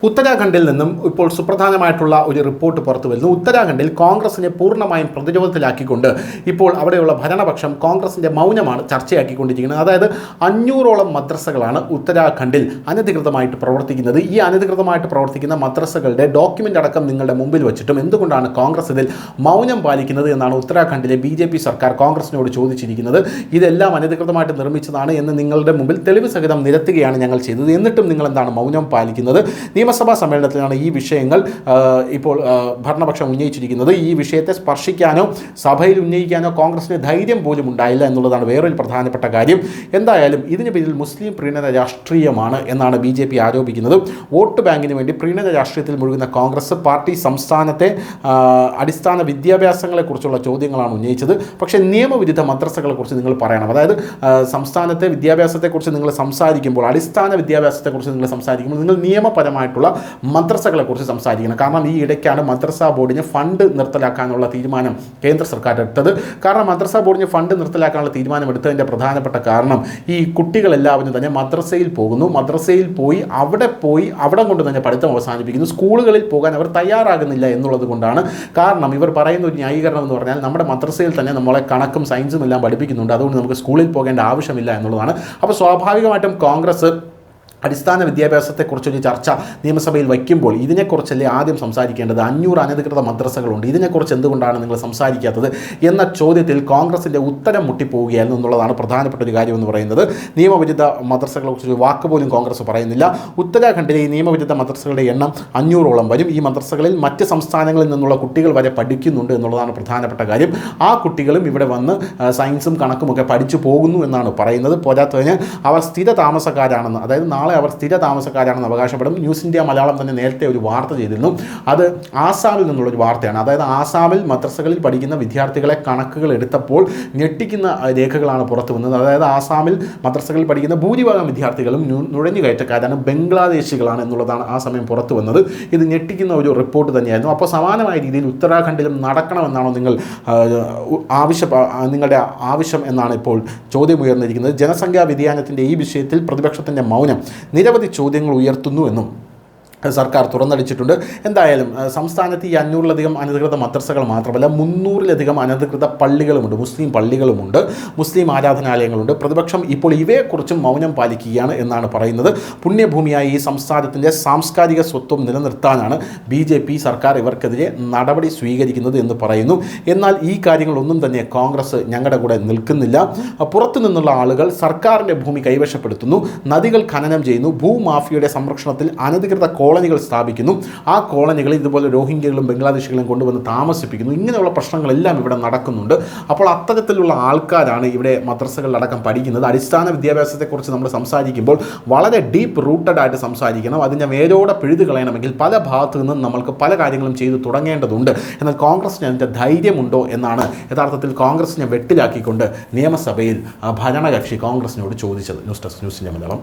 ഉത്തരാഖണ്ഡിൽ നിന്നും ഇപ്പോൾ സുപ്രധാനമായിട്ടുള്ള ഒരു റിപ്പോർട്ട് പുറത്തു വരുന്നു. ഉത്തരാഖണ്ഡിൽ കോൺഗ്രസിനെ പൂർണ്ണമായും പ്രതിരോധത്തിലാക്കിക്കൊണ്ട് ഇപ്പോൾ അവിടെയുള്ള ഭരണപക്ഷം കോൺഗ്രസിൻ്റെ മൗനമാണ് ചർച്ചയാക്കിക്കൊണ്ടിരിക്കുന്നത്. അതായത് 500ഓളം മദ്രസകളാണ് ഉത്തരാഖണ്ഡിൽ അനധികൃതമായിട്ട് പ്രവർത്തിക്കുന്നത്. ഈ അനധികൃതമായിട്ട് പ്രവർത്തിക്കുന്ന മദ്രസകളുടെ ഡോക്യുമെൻ്റ് അടക്കം നിങ്ങളുടെ മുമ്പിൽ വെച്ചിട്ടും എന്തുകൊണ്ടാണ് കോൺഗ്രസ് ഇതിൽ മൗനം പാലിക്കുന്നത് എന്നാണ് ഉത്തരാഖണ്ഡിലെ BJP സർക്കാർ കോൺഗ്രസിനോട് ചോദിച്ചിരിക്കുന്നത്. ഇതെല്ലാം അനധികൃതമായിട്ട് നിർമ്മിച്ചതാണ് എന്ന് നിങ്ങളുടെ മുമ്പിൽ തെളിവ് സഹിതം നിരത്തുകയാണ് ഞങ്ങൾ ചെയ്തത്. എന്നിട്ടും നിങ്ങൾ എന്താണ് മൗനം പാലിക്കുന്നത്? നിയമസഭാ സമ്മേളനത്തിലാണ് ഈ വിഷയങ്ങൾ ഇപ്പോൾ ഭരണപക്ഷം ഉന്നയിച്ചിരിക്കുന്നത്. ഈ വിഷയത്തെ സ്പർശിക്കാനോ സഭയിൽ ഉന്നയിക്കാനോ കോൺഗ്രസിന് ധൈര്യം പോലും ഉണ്ടായില്ല എന്നുള്ളതാണ് വേറൊരു പ്രധാനപ്പെട്ട കാര്യം. എന്തായാലും ഇതിന് പിന്നിൽ മുസ്ലിം പ്രീണന രാഷ്ട്രീയമാണ് എന്നാണ് BJP ആരോപിക്കുന്നത്. വോട്ട് ബാങ്കിന് വേണ്ടി പ്രീണന രാഷ്ട്രീയത്തിൽ മുഴുകുന്ന കോൺഗ്രസ് പാർട്ടി സംസ്ഥാനത്തെ അടിസ്ഥാന വിദ്യാഭ്യാസങ്ങളെക്കുറിച്ചുള്ള ചോദ്യങ്ങളാണ് ഉന്നയിച്ചത്. പക്ഷേ നിയമവിരുദ്ധ മദ്രസകളെക്കുറിച്ച് നിങ്ങൾ പറയണം. അതായത് സംസ്ഥാനത്തെ വിദ്യാഭ്യാസത്തെക്കുറിച്ച് നിങ്ങൾ സംസാരിക്കുമ്പോൾ, അടിസ്ഥാന വിദ്യാഭ്യാസത്തെക്കുറിച്ച് നിങ്ങൾ സംസാരിക്കുമ്പോൾ നിങ്ങൾ നിയമപരമായിട്ടുള്ള മദ്രസകളെക്കുറിച്ച് സംസാരിക്കണം. കാരണം ഈ ഇടയ്ക്കാണ് മദ്രസ ബോർഡിന് ഫണ്ട് നിർത്തലാക്കാനുള്ള തീരുമാനം കേന്ദ്ര സർക്കാർ എടുത്തത്. കാരണം മദ്രസ ബോർഡിന് ഫണ്ട് നിർത്തലാക്കാനുള്ള തീരുമാനം എടുത്തതിൻ്റെ പ്രധാനപ്പെട്ട കാരണം ഈ കുട്ടികളെല്ലാവരും തന്നെ മദ്രസയിൽ പോകുന്നു. മദ്രസയിൽ പോയി അവിടെ കൊണ്ട് തന്നെ പഠിത്തം അവസാനിപ്പിക്കുന്നു. സ്കൂളുകളിൽ പോകാൻ അവർ തയ്യാറാകുന്നില്ല എന്നുള്ളത് കൊണ്ടാണ്. കാരണം ഇവർ പറയുന്ന ഒരു ന്യായീകരണം എന്ന് പറഞ്ഞാൽ നമ്മുടെ മദ്രസയിൽ തന്നെ നമ്മളെ കണക്കും സയൻസും എല്ലാം പഠിപ്പിക്കുന്നുണ്ട്, അതുകൊണ്ട് നമുക്ക് സ്കൂളിൽ പോകേണ്ട ആവശ്യമില്ല എന്നുള്ളതാണ്. അപ്പോൾ സ്വാഭാവികമായിട്ടും കോൺഗ്രസ് അടിസ്ഥാന വിദ്യാഭ്യാസത്തെക്കുറിച്ചൊരു ചർച്ച നിയമസഭയിൽ വയ്ക്കുമ്പോൾ ഇതിനെക്കുറിച്ചല്ലേ ആദ്യം സംസാരിക്കേണ്ടത്? 500 അനധികൃത മദ്രസകളുണ്ട്, ഇതിനെക്കുറിച്ച് എന്തുകൊണ്ടാണ് നിങ്ങൾ സംസാരിക്കാത്തത് എന്ന ചോദ്യത്തിൽ കോൺഗ്രസിൻ്റെ ഉത്തരം മുട്ടിപ്പോവുകയായിരുന്നു എന്നുള്ളതാണ് പ്രധാനപ്പെട്ട ഒരു കാര്യം എന്ന് പറയുന്നത്. നിയമവിരുദ്ധ മദ്രസകളെക്കുറിച്ച് വാക്ക് പോലും കോൺഗ്രസ് പറയുന്നില്ല. ഉത്തരാഖണ്ഡിലെ ഈ നിയമവിരുദ്ധ മദ്രസകളുടെ എണ്ണം 500ഓളം വരും. ഈ മദ്രസകളിൽ മറ്റ് സംസ്ഥാനങ്ങളിൽ നിന്നുള്ള കുട്ടികൾ വരെ പഠിക്കുന്നുണ്ട് എന്നുള്ളതാണ് പ്രധാനപ്പെട്ട കാര്യം. ആ കുട്ടികളും ഇവിടെ വന്ന് സയൻസും കണക്കുമൊക്കെ പഠിച്ചു പോകുന്നു എന്നാണ് പറയുന്നത്. പോരാത്തതിന് അവർ സ്ഥിര താമസക്കാരാണെന്ന്, അതായത് അവർ സ്ഥിര താമസക്കാരാണെന്ന് അവകാശപ്പെടും. ന്യൂസ് ഇന്ത്യ മലയാളം തന്നെ നേരത്തെ ഒരു വാർത്ത ചെയ്തിരുന്നു. അത് ആസാമിൽ നിന്നുള്ളൊരു വാർത്തയാണ്. അതായത് ആസാമിൽ മദ്രസകളിൽ പഠിക്കുന്ന വിദ്യാർത്ഥികളെ കണക്കുകൾ എടുത്തപ്പോൾ ഞെട്ടിക്കുന്ന രേഖകളാണ് പുറത്തു വന്നത്. അതായത് ആസാമിൽ മദ്രസകളിൽ പഠിക്കുന്ന ഭൂരിഭാഗം വിദ്യാർത്ഥികളും നുഴഞ്ഞുകയറ്റക്കാരാണ്, ബംഗ്ലാദേശികളാണ് എന്നുള്ളതാണ് ആ സമയം പുറത്തു വന്നത്. ഇത് ഞെട്ടിക്കുന്ന ഒരു റിപ്പോർട്ട് തന്നെയായിരുന്നു. അപ്പോൾ സമാനമായ രീതിയിൽ ഉത്തരാഖണ്ഡിലും നടക്കണമെന്നാണോ നിങ്ങളുടെ ആവശ്യം എന്നാണ് ഇപ്പോൾ ചോദ്യമുയർന്നിരിക്കുന്നത്. ജനസംഖ്യാ വ്യതിയാനത്തിൻ്റെ ഈ വിഷയത്തിൽ പ്രതിപക്ഷത്തിൻ്റെ മൗനം നിരവധി ചോദ്യങ്ങൾ ഉയർത്തുന്നു എന്നും സർക്കാർ തുറന്നടിച്ചിട്ടുണ്ട്. എന്തായാലും സംസ്ഥാനത്ത് ഈ 500ലധികം അനധികൃത മദ്രസകൾ മാത്രമല്ല 300ലധികം അനധികൃത പള്ളികളുമുണ്ട്, മുസ്ലിം പള്ളികളുമുണ്ട്, മുസ്ലിം ആരാധനാലയങ്ങളുണ്ട്. പ്രതിപക്ഷം ഇപ്പോൾ ഇവയെക്കുറിച്ചും മൗനം പാലിക്കുകയാണ് എന്നാണ് പറയുന്നത്. പുണ്യഭൂമിയായ ഈ സംസ്ഥാനത്തിൻ്റെ സാംസ്കാരിക സ്വത്വം നിലനിർത്താനാണ് BJP സർക്കാർ ഇവർക്കെതിരെ നടപടി സ്വീകരിക്കുന്നത് എന്ന് പറയുന്നു. എന്നാൽ ഈ കാര്യങ്ങളൊന്നും തന്നെ കോൺഗ്രസ് ഞങ്ങളുടെ കൂടെ നിൽക്കുന്നില്ല. പുറത്തു നിന്നുള്ള ആളുകൾ സർക്കാരിൻ്റെ ഭൂമി കൈവശപ്പെടുത്തുന്നു, നദികൾ ഖനനം ചെയ്യുന്നു, ഭൂമാഫിയയുടെ സംരക്ഷണത്തിൽ അനധികൃത കോളനികൾ സ്ഥാപിക്കുന്നു, ആ കോളനികളിൽ ഇതുപോലെ രോഹിംഗ്യകളും ബംഗ്ലാദേശികളും കൊണ്ടുവന്ന് താമസിപ്പിക്കുന്നു. ഇങ്ങനെയുള്ള പ്രശ്നങ്ങളെല്ലാം ഇവിടെ നടക്കുന്നുണ്ട്. അപ്പോൾ അത്തരത്തിലുള്ള ആൾക്കാരാണ് ഇവിടെ മദ്രസകളിലടക്കം പഠിക്കുന്നത്. അടിസ്ഥാന വിദ്യാഭ്യാസത്തെക്കുറിച്ച് നമ്മൾ സംസാരിക്കുമ്പോൾ വളരെ ഡീപ്പ് റൂട്ടഡ് ആയിട്ട് സംസാരിക്കണം. അതിൻ്റെ വേരോടെ പിഴുതു കളയണമെങ്കിൽ പല ഭാഗത്തു നിന്നും നമ്മൾക്ക് പല കാര്യങ്ങളും ചെയ്തു തുടങ്ങേണ്ടതുണ്ട്. എന്നാൽ കോൺഗ്രസിന് അതിൻ്റെ ധൈര്യമുണ്ടോ എന്നാണ് യഥാർത്ഥത്തിൽ കോൺഗ്രസിനെ വെട്ടിലാക്കിക്കൊണ്ട് നിയമസഭയിൽ ഭരണകക്ഷി കോൺഗ്രസിനോട് ചോദിച്ചത്. News desk, news India Malayalam.